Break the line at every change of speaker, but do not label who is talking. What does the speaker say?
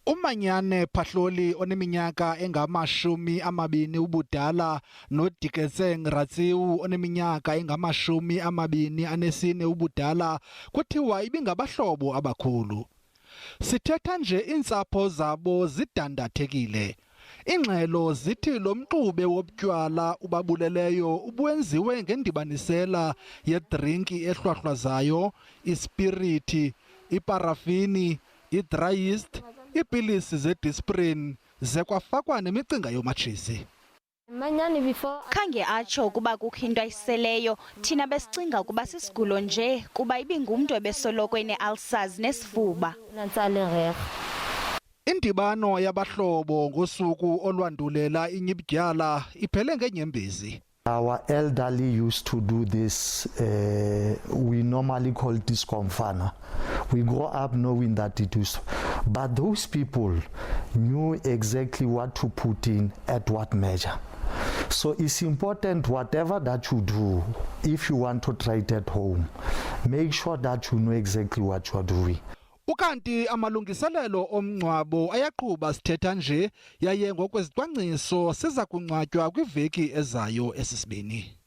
Umanyane Phahloli oneminyaka engama-20 ubudala noDiketseng Ratsiu oneminyaka engama-24 ubudala kuthiwa ibingabahlobo abakhulu. Sithetha nje iintsapho zabo zidandathekile. Ingxelo zithi lo mxube wobutywala ubabuleleyo ubuwenziwe ngendibanisela yedrinki ehlwahlwazayo, ispiriti, iparafini, idry yeast, iipilisi zedisprin zekwafakwa nemicinga yomatshisi.
Khange atsho ukuba kukho into ayiseleyo, thina besicinga ukuba sisigulo nje kuba ibingumntu ebesoloko ene-ulcers nesifuba.
Indibano yabahlobo ngosuku olwandulela iNyibidyala iphele ngenyembezi.
Our elderly used to do this, we normally call discomfana. We grow up knowing that it is, but those people knew exactly what to put in at what measure. So it's important, whatever that you do, if you want to try it at home, make sure that you know exactly what you are doing.
Ukanti amalungiselelo omngcwabo ayaqhuba sithetha nje yaye ngokwezicwangciso siza kungcwatywa kwiveki ezayo esisibini.